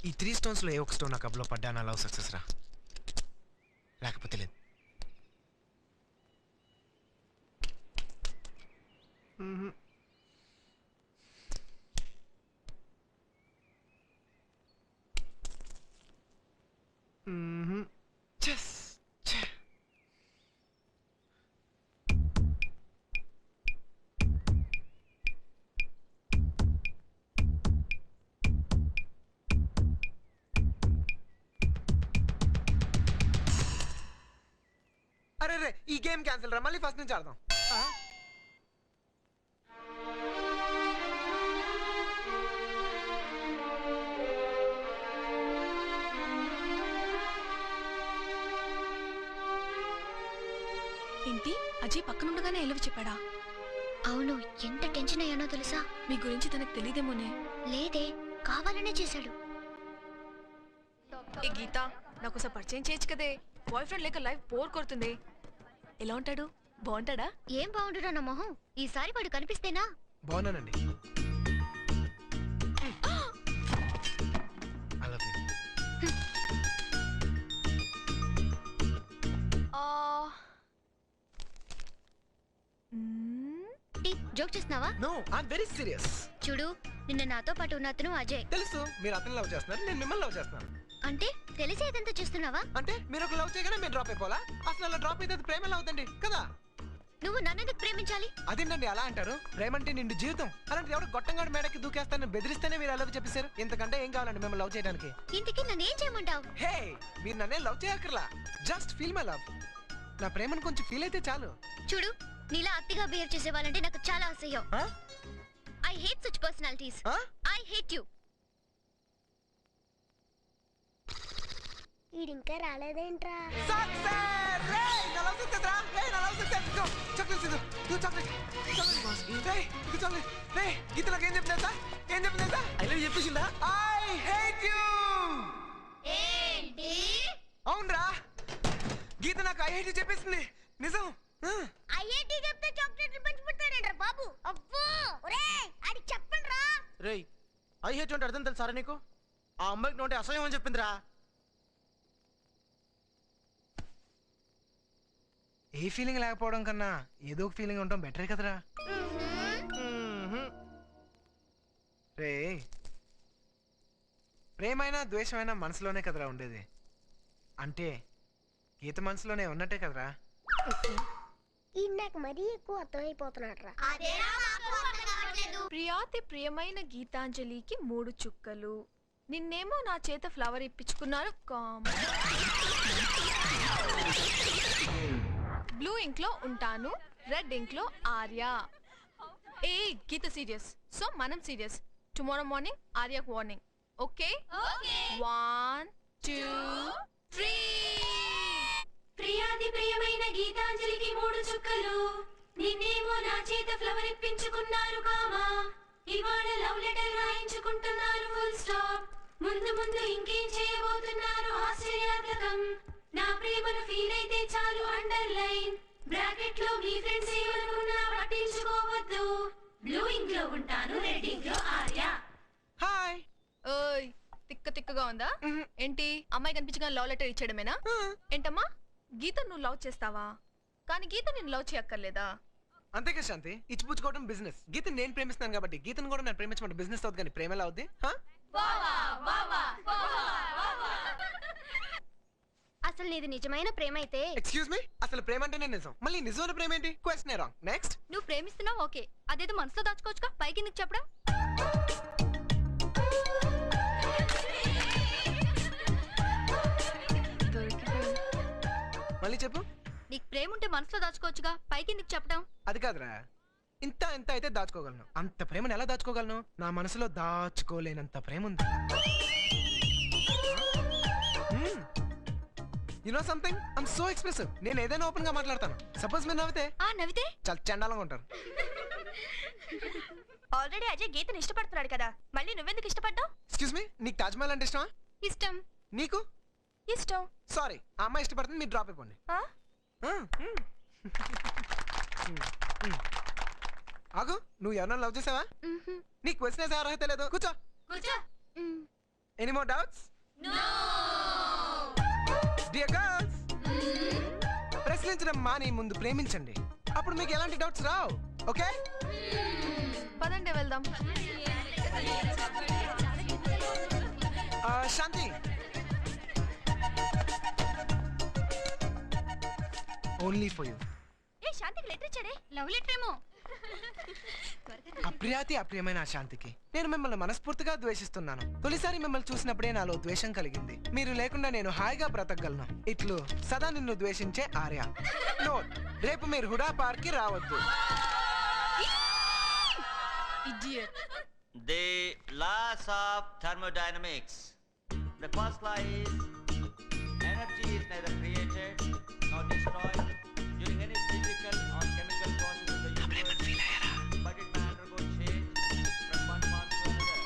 ఈ 3 స్టోన్స్లో ఏ ఒక స్టోన్ నా కబ్లో పడ్డా నా లవ్ సక్సెస్ రా, లేకపోతే లేదు. అరే రే ఈ గేమ్ క్యాన్సిల్ రా, మళ్ళీ ఫస్ట్ నుంచి ఆడదాం. ఏంటి అజయ్ పక్కనుండగానే ఎలవి చెప్పాడా? అవును, ఎంత టెన్షన్ అయ్యానో తెలుసా? మీ గురించి తనకు తెలియదేమోనే. లేదే, కావాలనే చేశాడు. ఏ గీత, నాకోసం పరిచయం చేయొచ్చు కదే. బాయ్ ఫ్రెండ్ లేక లైఫ్ బోర్ కొడుతుంది. ఎలా ఉంటాడు? బాగుంటాడా? ఏం బాగుంటున్నా నా మొహం, ఈసారి వాడు కనిపిస్తేనా? బాగున్నానండి. I love you. జోక్ చేస్తున్నావా? No, I'm very serious. చూడు, నిన్న నాతో పాటు ఉన్న అతను అజయ్. తెలుసు మీరు అతను లవ్ చేస్తున్నారు, నేను మిమ్మల్ని లవ్ చేస్తున్నాను. అంటే తెలిసి ఇదంతా చేస్తున్నావా? అంటే మీరు ఒక లవ్ చేయగానే మేము డ్రాప్ అయిపోవాలా? అసలు అలా డ్రాప్ అయితే ప్రేమ ఎలా అవుతండి కదా? నువ్వు నన్నెందుకు ప్రేమించాలి? అదేంటండి అలా అంటారు? ప్రేమ అంటే నిండు జీవితం. అలాంటి ఎవరు గొట్టంగాడు మేడకి దూకేస్తానని బెదిరిస్తేనే మీరు లవ్ చెప్పేశారు. ఇంతకంటే ఏం కావాలండి మిమ్మల్ని లవ్ చేయడానికి? ఇంతకీ నన్ను ఏం చేయమంటావు? హే, మీరు నన్నే లవ్ చేయక్కర్లా, జస్ట్ ఫీల్ మై లవ్. నా ప్రేమను కొంచెం ఫీల్ అయితే చాలు. చూడు, నీలా అతిగా బిహేవ్ చేసే వాళ్ళంటే నాకు చాలా అసహ్యం. I hate such personalities. I hate you. ఈడింకా రాలేదేంట్రా? సక్సెస్! రే నా లవ్ సక్సెస్ రా, రే నా లవ్ సక్సెస్. గో చాక్లెట్ తిను, నువ్వు చాక్లెట్ బాస్. రే ఇది చాక్లెట్. రే గీతలకు ఏం చెప్పిందా? ఏం చెప్పిందా? ఐ లవ్ చెప్పేసిందా? I hate you. ఏంటి? అవునరా, గీత నాకు ఐ హేట్ యు చెప్పేసింది. నిజం. ఐఐటి చెప్తే చాక్లెట్లు పంచిపెట్టాడంట్రా బాబు. అబ్బో ఒరేయ్, అది చెప్పండిరా. రేయ్, ఐ హేట్ అంటే అర్థం తెలుసారా నీకు? ఆ అమ్మాయికి నోటి అసహ్యం అని చెప్పిందిరా. ఏ ఫీలింగ్ లేకపోవడం కన్నా ఏదో ఒక ఫీలింగ్ ఉండటం బెటర్ కదరా. రే, ప్రేమైనా ద్వేషమైనా మనసులోనే కదరా ఉండేది. అంటే గీత మనసులోనే ఉన్నట్టే కదరా. ఈ నాకు మరీ ఎక్కువ అర్థమైపోతున్నాడ్రా. ప్రియాతి ప్రియమైన గీతాంజలికి 3 చుక్కలు. నిన్నేమో నా చేత ఫ్లవర్ ఇప్పించుకున్నారు. బ్లూ ఇంక్ లో ఉంటాను, రెడ్ ఇంక్ లో ఆర్య. ఏ గీత సీరియస్, సో మనం సీరియస్. టుమారో మార్నింగ్ ఆర్యకు వార్నింగ్. ఓకే? 1 2 3. ప్రియాది ప్రియమైన గీతాంజలికి 3 చుక్కలు. నిన్నేమో నా చేత ఫ్లవర్ ఇప్పించుకున్నారు కామా. ఇవాళ లవ్ లెటర్ రాయించుకుంటున్నారు ఫుల్ స్టాప్. ముందు ముందు ఇంకేం చేయబోతున్నారు ఆశ్చర్యార్థకం. నా ప్రేమను ఫీల్ అయితే చాలు అండర్లైన్. బ్రాకెట్ లో మీ ఫ్రెండ్స్ ఏమనుకున్నా పట్టించుకోవద్దు. బ్లూ ఇంక్ లో ఉంటాను, రెడ్ ఇంక్ లో ఆర్య. హాయ్. ఓయ్, తిక్క తిక్కగా ఉందా ఏంటి? అమ్మాయి కనిపించగా లవ్ లెటర్ ఇచ్చేయడమేనా? ఏంటమ్మా, గీత నువ్వు లవ్ చేస్తావా? కానీ గీత నేను లవ్ చేయక్కర్లేదా? అంతేగా శాంతి, ఇచ్చిపుచ్చుకోవడం బిజినెస్. గీతని నేను ప్రేమిస్తాను కాబట్టి గీతను కూడా నేను ప్రేమించమంటే బిజినెస్ అవుతుంది, కానీ ప్రేమ ఎలా అవుద్ది? అసలు నీది నిజమైన ప్రేమ అయితే ఎక్స్క్యూజ్ మీ, అసలు ప్రేమ అంటేనే నిజం, మళ్ళీ నిజమైన ప్రేమ ఏంటి? Question wrong. నెక్స్ట్. నువ్వు ప్రేమిస్తున్నావు ఓకే, అదేదో మనసులో దాచుకోవచ్చుగా, పైకి ఎందుకు చెప్పడం? మళ్ళీ చెప్పు. నీకు ప్రేమ ఉంటే మనసులో దాచుకోవచ్చుగా, పైకి ఎందుకు చెప్పడం? అది కాదురా, ఇంత ఎంత అయితే దాచుకోగలను, అంత ప్రేమను ఎలా దాచుకోగలను? నా మనసులో దాచుకోలేనంత ప్రేమ ఉంది. You know something, I'm so expressive. నేను ఏదైనా ఓపెన్ గా మాట్లాడతాను. సపోజ్ మీరు నవ్వితే నవ్వితే చాలా చండాలంగా ఉంటారు. ఆల్రెడీ అజయ్ గీతని ఇష్టపడుతున్నాడు కదా, మళ్ళీ నువ్వెందుకు ఇష్టపడ్డావు? ఎక్స్క్యూజ్ మీ, నీకు తాజ్ మహల్ అంటే ఇష్టమా? ఇష్టం. నీకు? ఇష్టం. సారీ, ఆ అమ్మాయి ఇష్టపడుతుంది, మీరు డ్రాప్ అయిపోండి. ఆగు, నువ్వు ఎవరన్నా లవ్ చేసావా? నీకు క్వశ్చన్ వేసే అర్హత లేదు. కూర్చో. Any more doubts? Dear girls, ప్రశ్నించడం మాని ముందు ప్రేమించండి. అప్పుడు మీకు ఎలాంటి డౌట్స్ రావు. ఓకే? పదండి వెళ్దాం. శాంతి, ఓన్లీ ఫర్ యూ. ఏ శాంతికి లెటర్ ఇచ్చాడే? లవ్ లెటర్ ఏమో. అప్రియాతి అప్రియమైన ఆ శాంతికి నేను మిమ్మల్ని మనస్ఫూర్తిగా ద్వేషిస్తున్నాను. తొలిసారి మిమ్మల్ని చూసినప్పుడే నాలో ద్వేషం కలిగింది. మీరు లేకుండా నేను హాయిగా బ్రతకగలను. ఇట్లు సదా నిన్ను ద్వేషించే ఆర్య. నోట్, రేపు మీరు హుడా పార్క్ కి రావద్దు. Idiot. The laws of thermodynamics. The first law is energy is neither created nor destroyed during any physical or chemical process in the universe, but it may undergo change from one part to another.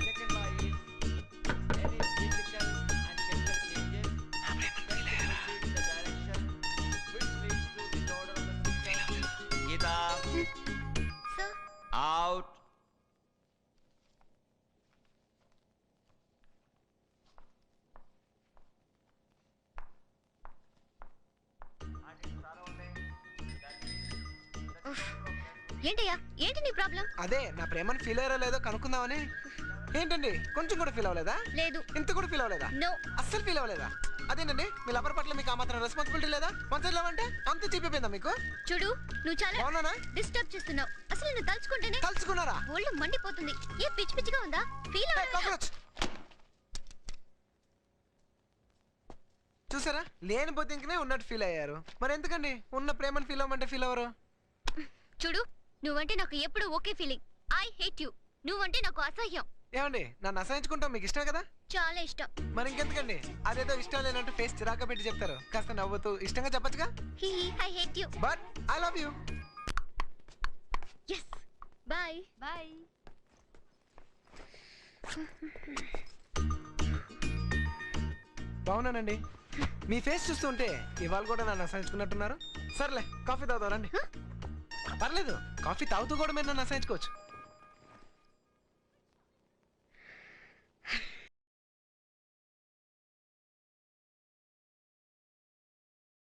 Second law is any physical and chemical changes tend to proceed in the direction which leads to disorder of the system. Geeta, sir out. ఏంటయ్యా, ఏంటి నీ problem? అదే నా ప్రేమను feel అయ్యారో లేదో కనుక్కుందామని. ఏంటండి, కొంచెం కూడా ఫీల్ అవ్వలేదా? లేదు. ఇంత కూడా ఫీల్ అవ్వలేదా? నో. అస్సలు ఫీల్ అవ్వలేదా? అదేనండి, మీ లవర్ పట్ల మీకు ఆ మాత్రం రెస్పాన్సిబిలిటీ లేదా? వన్స్ లవ్ అంటే అంత చెప్పిపోయిందా మీకు? చూడు, నువ్వు చాలా అవునా? డిస్టర్బ్ చేస్తున్నావు. అసలు నువ్వు తలుచుకుంటేనే తలుచుకున్నారా? ఒళ్ళు మండిపోతుంది. ఏ పిచ్చి పిచ్చిగా ఉందా? Feel Hey, cockroach! చూసారా, లేని బొద్దింకనే ఉన్నట్టు ఫీల్ అయ్యారు. మరి ఎందుకండి ఉన్న ప్రేమను ఫీల్ అవ్వమంటే ఫీల్ అవ్వరు? చూడు, నువ్వంటే నాకు ఎప్పుడు okay feeling. I hate you. నువ్వంటే నాకు అసహ్యం. ఏమండి, నన్ను అసహించుకుంటాం మీకు ఇష్టం కదా? చాలా ఇష్టం. మరి ఇంకెందుకండి అదేదో ఇష్టం లేనట్టు ఫేస్ చిరాక పెట్టి చెప్తారు? కాస్త నవ్వుతూ ఇష్టంగా చెప్పొచ్చుగా. Hi I hate you. But I love you. yes bye bye. బాగున్నానండి. మీ ఫేస్ చూస్తుంటే ఇవాళ కూడా నన్ను అసహించుకున్నట్టున్నారు. సర్లే, కాఫీ తాగుతారండి. పర్లేదు, కాఫీ తాగుతూ కూడా మీరు నన్ను అసహించుకోవచ్చు.